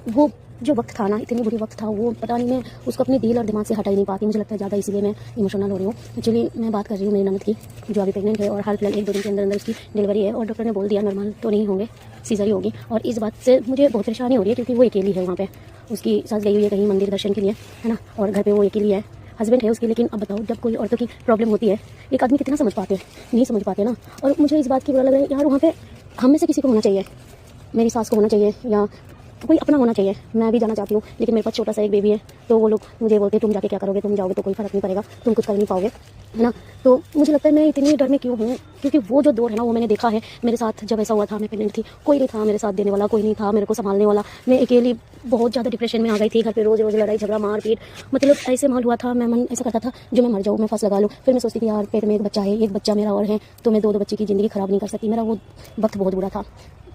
वो जो वक्त था ना, इतनी बुरी वक्त था वो, पता नहीं मैं उसको अपने दिल और दिमाग से हटा ही नहीं पाती। मुझे लगता है ज़्यादा इसीलिए मैं इमोशनल हो रही हूँ। एक्चुअली मैं बात कर रही हूँ मेरी ननद की, जो अभी प्रेग्नेंट है और हाल फिलहाल 1-2 दिन के अंदर अंदर उसकी डिलीवरी है और डॉक्टर ने बोल दिया नॉर्मल तो नहीं होंगे, सीजर ही होगी। और इस बात से मुझे बहुत परेशानी हो रही है क्योंकि वो अकेली है वहाँ पे, उसकी सास गई हुई है कहीं मंदिर दर्शन के लिए, है ना, और घर पे वो अकेली है, हस्बैंड है उसकी। लेकिन अब बताओ, जब कोई औरतों की प्रॉब्लम होती है, एक आदमी कितना समझ पाते हैं, नहीं समझ पाते ना। और मुझे इस बात की बुरा लग रहा है यार, वहाँ पे हम में से किसी को होना चाहिए, मेरी सास को होना चाहिए या कोई अपना होना चाहिए। मैं भी जाना चाहती हूँ लेकिन मेरे पास छोटा सा एक बेबी है, तो वो लोग मुझे बोलते हैं तुम जाके क्या करोगे, तुम जाओगे तो कोई फर्क नहीं पड़ेगा, तुम कुछ कर नहीं पाओगे, है ना। तो मुझे लगता है मैं इतनी डर में क्यों हूँ, क्योंकि वो जो दौर है ना वो मैंने देखा है मेरे साथ। जब ऐसा हुआ था मैं प्रेग्नेंट थी, कोई नहीं था मेरे साथ देने वाला, कोई नहीं था मेरे को संभालने वाला, मैं अकेली बहुत ज़्यादा डिप्रेशन में आ गई थी। घर पे रोज़ रोज़ लड़ाई झगड़ा मारपीट, मतलब ऐसे माहौल हुआ था, मैं मन ऐसा करता था जो मैं मर जाऊँ, मैं फांस लगा लूँ। फिर मैं सोचती थी यार पेट में एक बच्चा है, एक बच्चा मेरा और है, तो मैं 2 बच्चे की ज़िंदगी ख़राब नहीं कर सकती। मेरा वो वक्त बहुत बुरा था,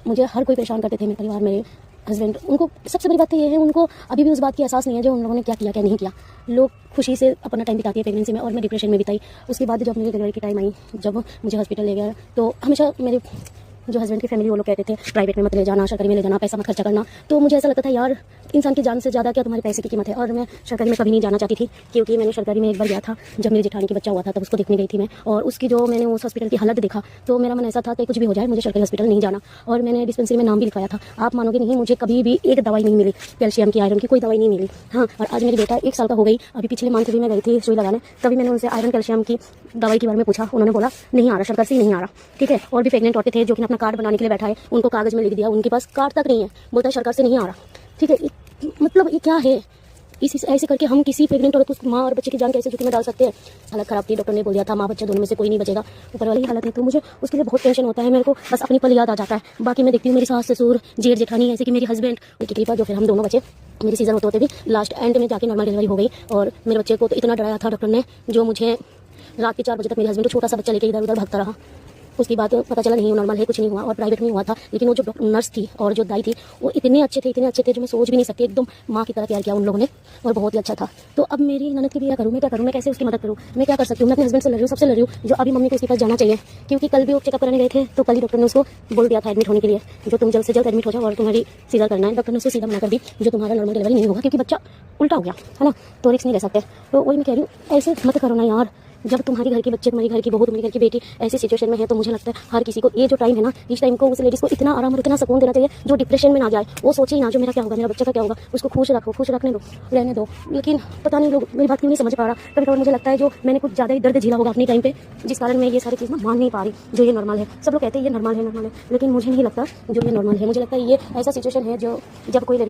मुझे हर कोई परेशान करते थे, मेरे परिवार, मेरे हस्बैंड। उनको सबसे बड़ी बात तो ये है, उनको अभी भी उस बात की एहसास नहीं है जो उन लोगों ने क्या किया क्या नहीं किया। लोग खुशी से अपना टाइम बिताती है प्रेगनेंसी में, और मैं डिप्रेशन में बिताई। उसके बाद जब मेरी डिलीवरी की टाइम आई, जब मुझे हॉस्पिटल ले गया, तो हमेशा मेरे जो हस्बैंड की फैमिली वो लोग कहते थे प्राइवेट में मत ले जाना, सरकारी में ले जाना, पैसा मत खर्चा करना। तो मुझे ऐसा लगता था यार इंसान की जान से ज़्यादा क्या तुम्हारे पैसे की कीमत है। और मैं सरकारी में कभी नहीं जाना चाहती थी, क्योंकि मैंने सरकारी में एक बार गया था जब मेरी जेठानी की बच्चा हुआ था, तब उसको देखने गई थी मैं, और उसकी जो मैंने उस हॉस्पिटल की हालत देखा तो मेरा मन ऐसा था कि कुछ भी हो जाए मुझे सरकारी हॉस्पिटल नहीं जाना। और मैंने डिस्पेंसरी में नाम भी लिखवाया था। आप मानोगे नहीं, मुझे कभी भी एक दवाई नहीं मिली, कैल्शियम की, आयरन की कोई दवाई नहीं मिली। हाँ, और आज मेरी बेटा 1 साल का हो गई, अभी पिछले मंथ भी मैं गई थी सुई लगाने, तभी मैंने उनसे आयरन कैल्शियम की दवाई के बारे में पूछा, उन्होंने बोला नहीं आ रहा, सरकार से नहीं आ रहा। ठीक है, और भी प्रेग्नेंट औरतें थे जो कि अपना कार्ड बनाने के लिए बैठा है, उनको कागज में लिख दिया, उनके पास कार्ड तक नहीं है, बोलता है सरकार से नहीं आ रहा। ठीक है, मतलब ये क्या है, इसी ऐसे करके हम किसी प्रेग्नेंट औरत को, माँ और बच्चे की जान कैसे जोखिम में डाल सकते हैं। हालत खराब थी, डॉक्टर ने बोल दिया था माँ बच्चा दोनों में से कोई नहीं बचेगा, ऊपर वाली हालत है। तो मुझे उसके लिए बहुत टेंशन होता है, मेरे को बस अपनी पल याद आ जाता है। बाकी मैं देखती हूँ मेरी सास ससुर जेठ जेठानी, ऐसे कि मेरी हस्बैंड, उनकी कृपा जो फिर हम दोनों बचे। मेरी सीजन होते होते भी लास्ट एंड में जाके नॉर्मल डिलीवरी हो गई। और मेरे बच्चे को तो इतना डराया था डॉक्टर ने, जो मुझे रात के 4 बजे तक मेरे हस्बैंड को छोटा सा बच्चा लेके इधर उधर भागता रहा। उसके बाद पता चला नहीं नॉर्मल है, कुछ नहीं हुआ, और प्राइवेट में हुआ था। लेकिन वो जो नर्स थी और जो दाई थी वो इतने अच्छे थे जो मैं सोच भी नहीं सकती। एकदम माँ की तरह प्यार किया उन लोगों ने, और बहुत ही अच्छा था। तो अब मेरी ननद की भी क्या करूँ, मैं कैसे उसकी मदद करूँ, मैं क्या कर सकती हूँ। मैं अपने हस्बैंड से लड़ रही हूँ, सबसे लड़ रही हूँ, जो अभी मम्मी को उसके पास जाना चाहिए, क्योंकि कल भी वो चेकअप कराने गए थे, तो कल ही डॉक्टर ने उसको बोल दिया था एडमिट होने के लिए, जो तुम जल्द से जल्द एडमिट हो जाओ और तुम्हारी सीजर करना है। डॉक्टर ने उसको सीधा मना कर दी, जो तुम्हारा नॉर्मल डिलीवरी नहीं होगा, क्योंकि बच्चा उल्टा हो गया है ना, तो रिस्क नहीं ले सकते। तो वही मैं कह रही हूँ, ऐसे मत करो ना यार। जब तुम्हारी घर के बच्चे, तुम्हारी घर की बहू, तुम्हारी घर की बेटी ऐसी सिचुएशन में है, तो मुझे लगता है हर किसी को ये जो टाइम है ना, इस टाइम को उस लेडीज को इतना आराम और इतना सुकून देना चाहिए जो डिप्रेशन में ना जाए। वो सोचे ही ना जो मेरा क्या होगा, मेरा बच्चा का क्या होगा, उसको खुश रखो, खुश रखने दो, रहने दो। लेकिन पता नहीं लोग मेरी बात क्यों नहीं समझ पा रहा। कभी कभी मुझे लगता है जो मैंने कुछ ज़्यादा ही दर्द झेला होगा अपने टाइम पे, जिस कारण मैं ये सारी चीज़ ना मान नहीं पा रही, जो ये नॉर्मल है। सब लोग कहते हैं ये नॉर्मल है, लेकिन मुझे नहीं लगता जो ये नॉर्मल है। मुझे लगता है ये ऐसा सिचुएशन है जो जब कोई